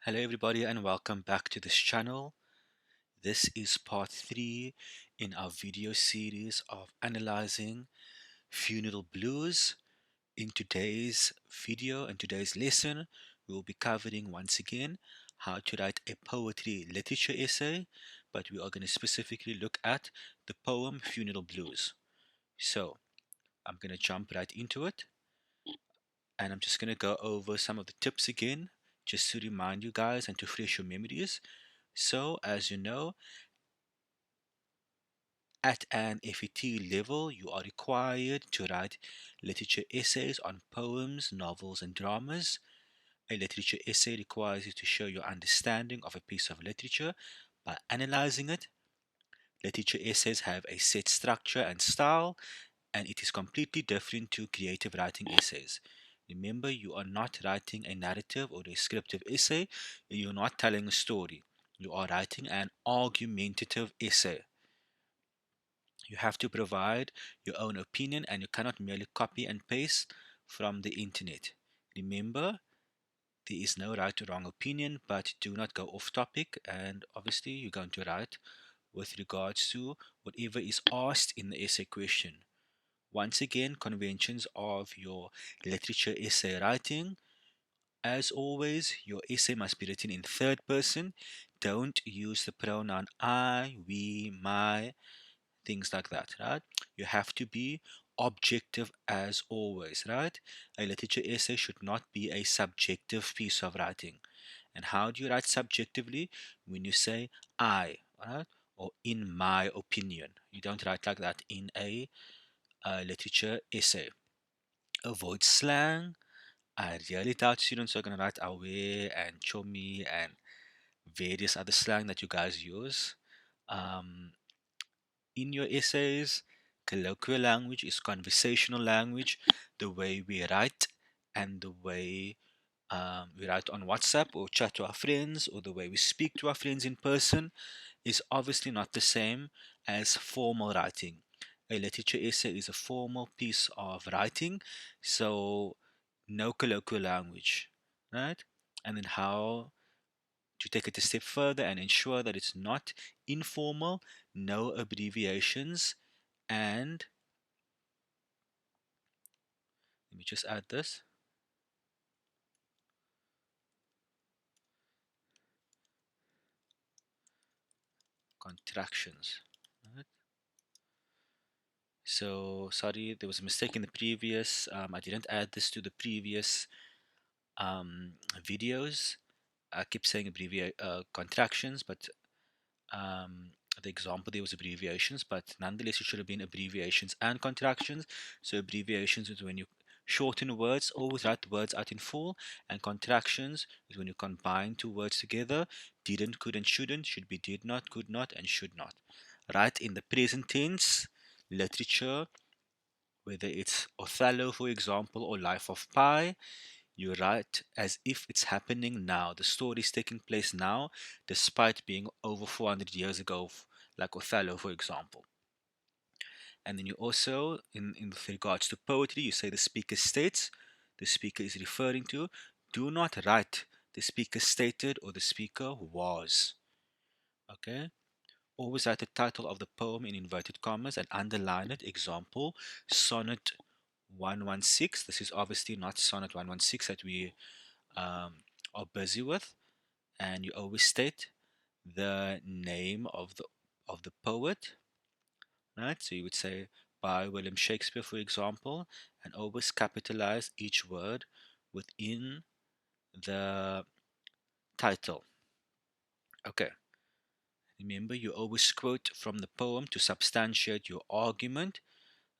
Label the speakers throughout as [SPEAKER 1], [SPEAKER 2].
[SPEAKER 1] Hello everybody and welcome back to this channel. This is part 3 in our video series of analyzing funeral blues. In today's video and today's lesson, we will be covering once again how to write a poetry literature essay, but we are going to specifically look at the poem Funeral Blues. So I'm going to jump right into it, and I'm just going to go over some of the tips again just to remind you guys and to refresh your memories. So, as you know, at an FET level, you are required to write literature essays on poems, novels, and dramas. A literature essay requires you to show your understanding of a piece of literature by analyzing it. Literature essays have a set structure and style, and it is completely different to creative writing essays. Remember, you are not writing a narrative or a descriptive essay, you're not telling a story. You are writing an argumentative essay. You have to provide your own opinion and you cannot merely copy and paste from the internet. Remember, there is no right or wrong opinion, but do not go off topic. And obviously, you're going to write with regards to whatever is asked in the essay question. Once again, conventions of your literature essay writing. As always, your essay must be written in third person. Don't use the pronoun I, we, my, things like that, right? You have to be objective as always, right? A literature essay should not be a subjective piece of writing. And how do you write subjectively? When you say I, right? Or in my opinion. You don't write like that in a literature essay. Avoid slang. I really doubt students are going to write away and chomi and various other slang that you guys use. Um, in your essays, colloquial language is conversational language, the way we write and the way we write on WhatsApp or chat to our friends or the way we speak to our friends in person is obviously not the same as formal writing. A literature essay is a formal piece of writing, so no colloquial language, right? And then how to take it a step further and ensure that it's not informal, no abbreviations, and let me just add this contractions. Right? So sorry, there was a mistake in the previous. I didn't add this to the previous videos. I keep saying contractions, but the example there was abbreviations, but nonetheless it should have been abbreviations and contractions. So abbreviations is when you shorten words, always write the words out in full, and contractions is when you combine two words together. Didn't, couldn't, shouldn't, should be did not, could not, and should not. Write in the present tense, literature, whether it's Othello, for example, or Life of Pi, you write as if it's happening now. The story is taking place now, despite being over 400 years ago, like Othello, for example. And then you also, in regards to poetry, you say the speaker states, the speaker is referring to. Do not write the speaker stated or the speaker was. Okay? Always write the title of the poem in inverted commas and underline it. Example, Sonnet 116. This is obviously not Sonnet 116 that we are busy with. And you always state the name of the poet, right? So you would say by William Shakespeare, for example, and always capitalize each word within the title. Okay. Remember, you always quote from the poem to substantiate your argument,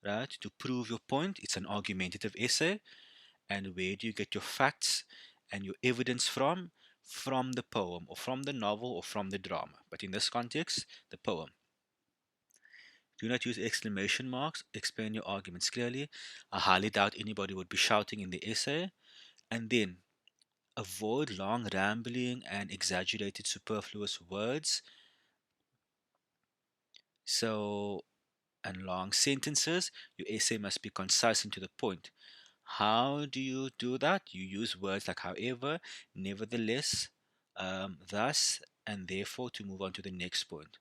[SPEAKER 1] right? To prove your point. It's an argumentative essay. And where do you get your facts and your evidence from? From the poem, or from the novel, or from the drama. But in this context, the poem. Do not use exclamation marks. Explain your arguments clearly. I highly doubt anybody would be shouting in the essay. And then avoid long rambling and exaggerated superfluous words. So, and long sentences. Your essay must be concise and to the point. How do you do that? You use words like however, nevertheless, Thus and therefore to move on to the next point.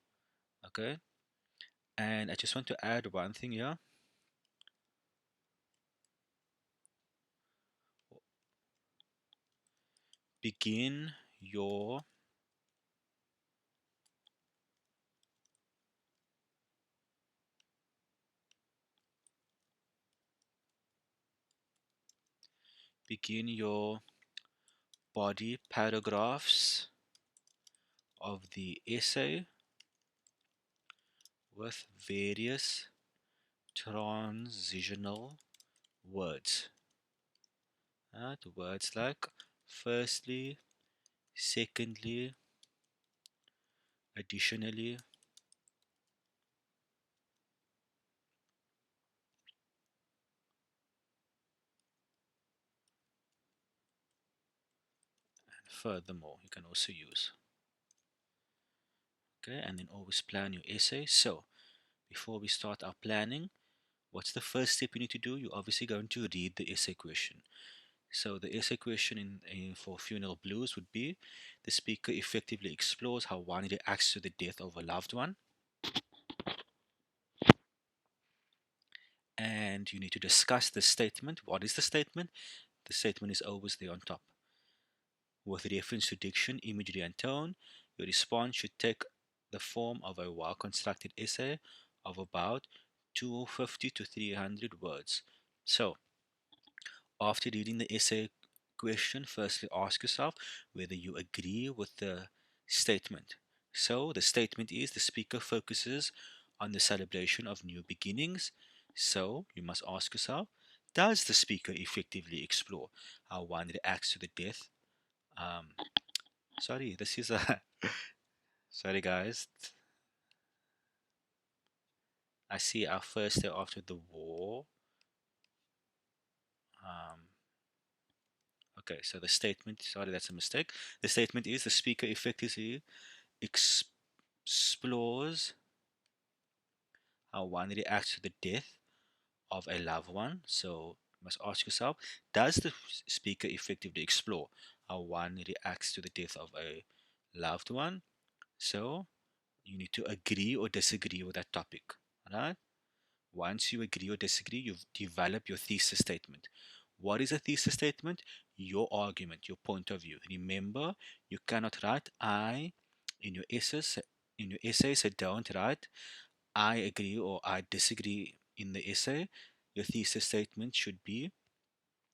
[SPEAKER 1] Okay, and I just want to add one thing here. Begin your begin your body paragraphs of the essay with various transitional words. The words like firstly, secondly, additionally, and furthermore, you can also use. Okay, and then always plan your essay. So, before we start our planning, what's the first step you need to do? You're obviously going to read the essay question. So the essay question for Funeral Blues would be: the speaker effectively explores how one reacts to the death of a loved one, and you need to discuss the statement. What is the statement? The statement is always there on top. With reference to diction, imagery, and tone, your response should take the form of a well constructed essay of about 250 to 300 words. So, after reading the essay question, firstly ask yourself whether you agree with the statement. So, the statement is: the speaker focuses on the celebration of new beginnings. So, you must ask yourself, does the speaker effectively explore how one reacts to the death? Um, Sorry, this is a. Sorry, guys. I see our first day after the war. Um, okay, so the statement. Sorry, that's a mistake. The statement is: the speaker effectively explores how one reacts to the death of a loved one. So you must ask yourself: does the speaker effectively explore how one reacts to the death of a loved one? So you need to agree or disagree with that topic. Alright? Once you agree or disagree, you've developed your thesis statement. What is a thesis statement? Your argument, your point of view. Remember, you cannot write I in your essays. In your essay, so don't write I agree or I disagree in the essay. Your thesis statement should be: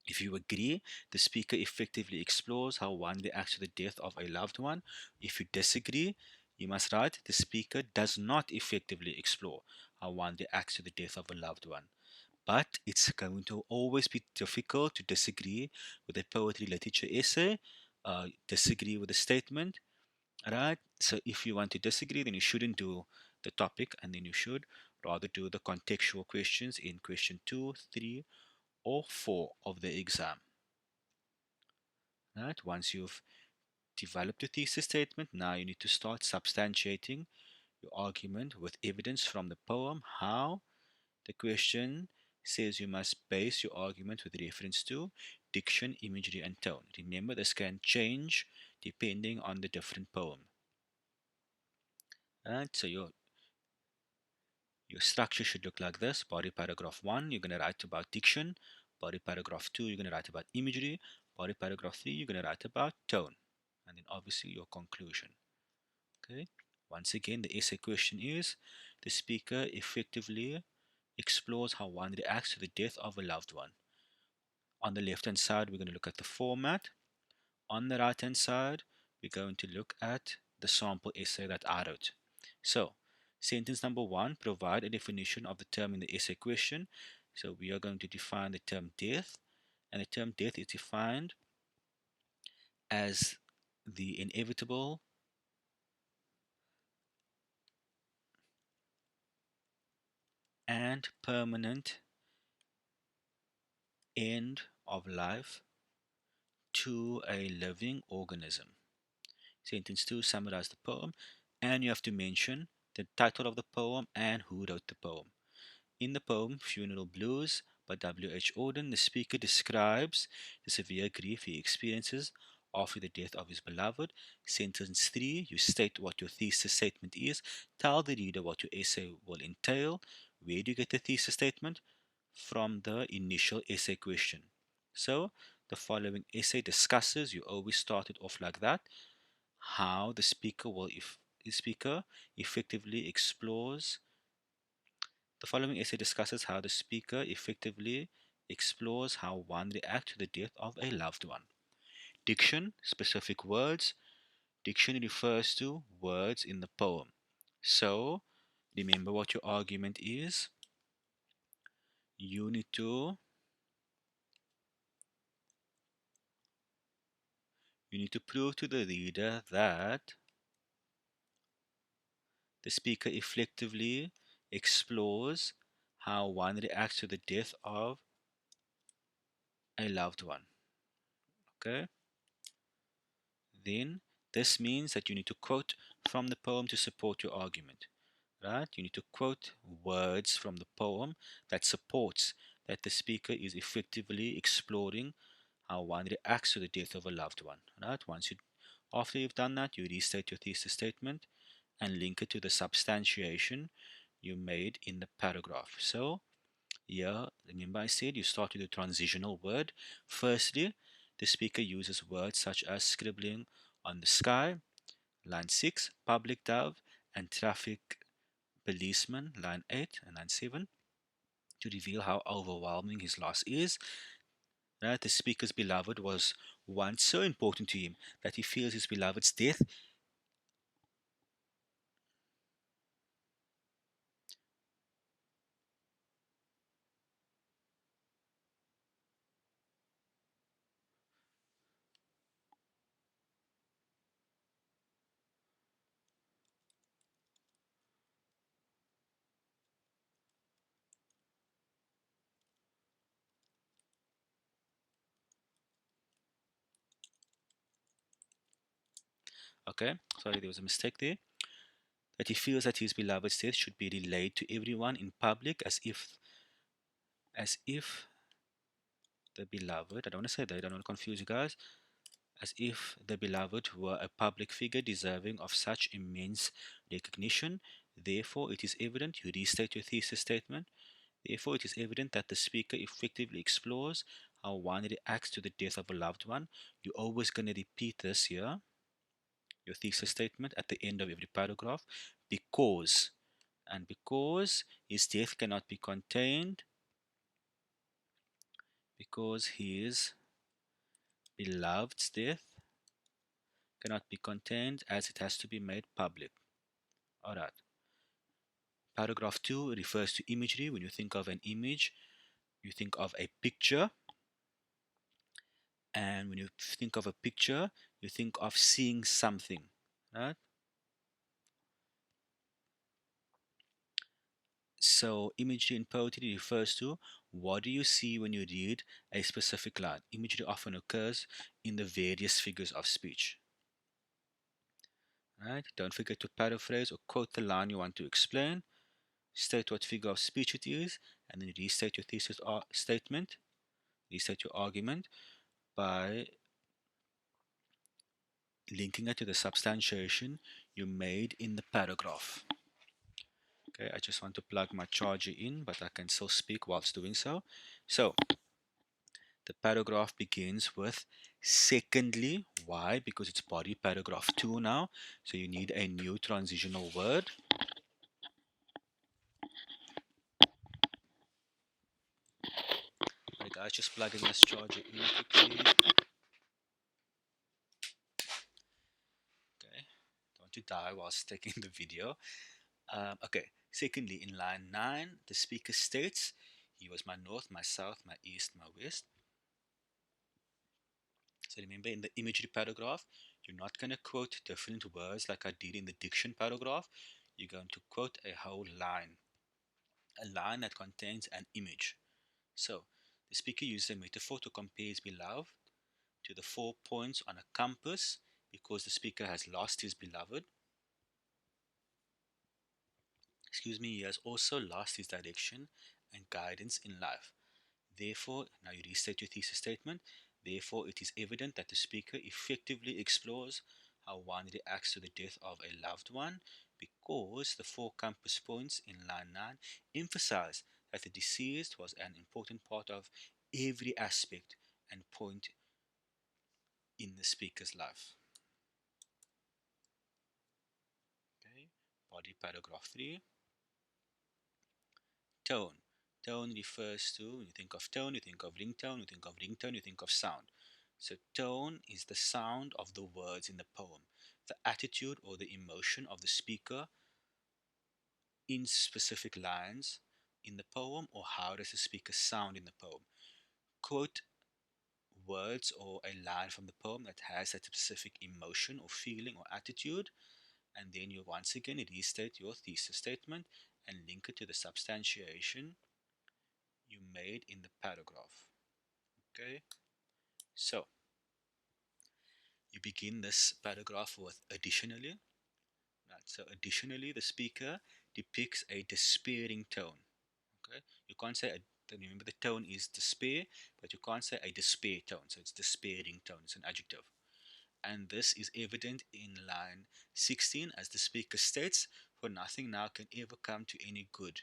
[SPEAKER 1] if you agree, the speaker effectively explores how one reacts to the death of a loved one. If you disagree, you must write: the speaker does not effectively explore how one reacts to the death of a loved one. But it's going to always be difficult to disagree with a poetry literature essay, disagree with a statement, right? So if you want to disagree, then you shouldn't do the topic, and then you should rather do the contextual questions in question 2, 3, or 4 of the exam. Right? Once you've developed a thesis statement, now you need to start substantiating your argument with evidence from the poem. How? The question says you must base your argument with reference to diction, imagery, and tone. Remember, this can change depending on the different poem. Right? So your structure should look like this. Body paragraph 1, you're going to write about diction. Body paragraph 2, you're going to write about imagery. Body paragraph 3, you're going to write about tone. And then obviously your conclusion. Okay. Once again, the essay question is: the speaker effectively explores how one reacts to the death of a loved one. On the left hand side, we're going to look at the format. On the right hand side, we're going to look at the sample essay that I wrote. So, sentence number 1: provide a definition of the term in the essay question. So, we are going to define the term death, and the term death is defined as the inevitable and permanent end of life to a living organism. Sentence 2: summarize the poem, and you have to mention the title of the poem and who wrote the poem. In the poem Funeral Blues by W. H. Auden, the speaker describes the severe grief he experiences after the death of his beloved. Sentence 3, you state what your thesis statement is. Tell the reader what your essay will entail. Where do you get the thesis statement? From the initial essay question. So, the following essay discusses, you always start it off like that, how the speaker will, if the speaker effectively explores. The following essay discusses how the speaker effectively explores how one reacts to the death of a loved one. Diction, specific words. Diction refers to words in the poem. So, remember what your argument is. You need to prove to the reader that the speaker effectively explores how one reacts to the death of a loved one. Okay? Then this means that you need to quote from the poem to support your argument. Right? You need to quote words from the poem that supports that the speaker is effectively exploring how one reacts to the death of a loved one. Right? After you've done that, you restate your thesis statement and link it to the substantiation you made in the paragraph. So here, remember I said you start with a transitional word. Firstly, the speaker uses words such as scribbling on the sky, line 6, public dove, and traffic policeman, line 8 and line 7, to reveal how overwhelming his loss is. Right? The speaker's beloved was once so important to him that he feels his beloved's death. Okay, sorry, there was a mistake there. That he feels that his beloved's death should be relayed to everyone in public as if the beloved, I don't want to say that, I don't want to confuse you guys, as if the beloved were a public figure deserving of such immense recognition. Therefore, it is evident, you restate your thesis statement, therefore it is evident that the speaker effectively explores how one reacts to the death of a loved one. You're always going to repeat this here, your thesis statement, at the end of every paragraph, because, and because his death cannot be contained, because his beloved's death cannot be contained as it has to be made public. Alright. Paragraph 2 refers to imagery. When you think of an image, you think of a picture. And when you think of a picture, you think of seeing something. Right? So, imagery in poetry refers to what do you see when you read a specific line. Imagery often occurs in the various figures of speech. Right? Don't forget to paraphrase or quote the line you want to explain. State what figure of speech it is, and then restate your thesis statement, restate your argument by linking it to the substantiation you made in the paragraph. Okay, I just want to plug my charger in, but I can still speak whilst doing so. So, the paragraph begins with secondly. Why? Because it's body paragraph 2 now, so you need a new transitional word. Alright guys, just plugging this charger in quickly. Okay, don't want to die whilst taking the video. Okay, secondly, in line 9, the speaker states, he was my north, my south, my east, my west. So remember, in the imagery paragraph, you're not going to quote different words like I did in the diction paragraph. You're going to quote a whole line, a line that contains an image. So the speaker uses a metaphor to compare his beloved to the 4 points on a compass because the speaker has lost his beloved. He has also lost his direction and guidance in life. Therefore, now you restate your thesis statement. Therefore, it is evident that the speaker effectively explores how one reacts to the death of a loved one, because the four compass points in line 9 emphasize that the deceased was an important part of every aspect and point in the speaker's life. Okay, body paragraph 3. Tone. Tone refers to, when you think of tone, you think of ringtone, you think of ringtone, you think of sound. So, tone is the sound of the words in the poem, the attitude or the emotion of the speaker in specific lines in the poem, or how does the speaker sound in the poem. Quote words or a line from the poem that has that specific emotion or feeling or attitude, and then you once again restate your thesis statement and link it to the substantiation you made in the paragraph. Okay, so you begin this paragraph with additionally. Right, so additionally, the speaker depicts a despairing tone. Okay, you can't say remember the tone is despair, but you can't say a despair tone. So it's despairing tone. It's an adjective, and this is evident in line 16 as the speaker states, "For nothing now can ever come to any good."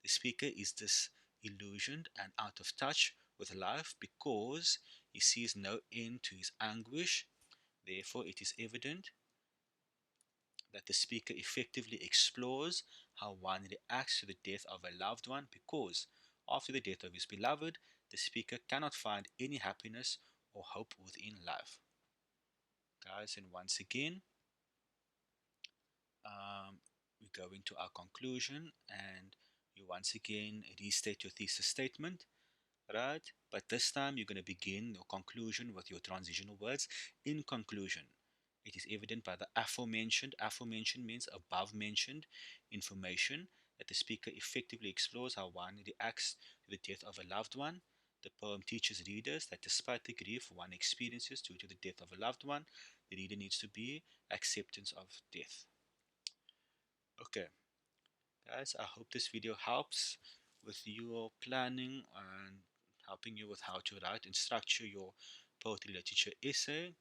[SPEAKER 1] The speaker is disillusioned and out of touch with life because he sees no end to his anguish. Therefore, it is evident that the speaker effectively explores how one reacts to the death of a loved one, because after the death of his beloved, the speaker cannot find any happiness or hope within life. Guys, and once again, we go into our conclusion, and you once again restate your thesis statement, right? But this time you're going to begin your conclusion with your transitional words. In conclusion, it is evident by the aforementioned means above mentioned information, that the speaker effectively explores how one reacts to the death of a loved one. The poem teaches readers that despite the grief one experiences due to the death of a loved one, the reader needs to be acceptance of death. Okay, guys, I hope this video helps with your planning and helping you with how to write and structure your poetry literature essay.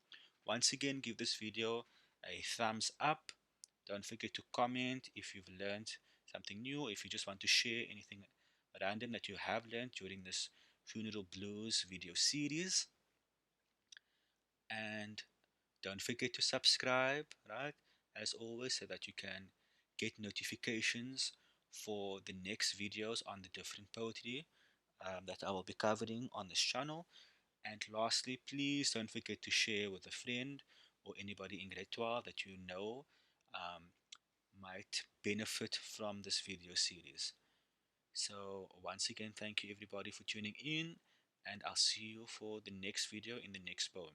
[SPEAKER 1] Once again, give this video a thumbs up. Don't forget to comment if you've learned something new, if you just want to share anything random that you have learned during this funeral blues video series. And don't forget to subscribe, right? As always, so that you can get notifications for the next videos on the different poetry that I will be covering on this channel. And lastly, please don't forget to share with a friend or anybody in grade 12 that you know um, might benefit from this video series. So once again, thank you everybody for tuning in, and I'll see you for the next video in the next poem.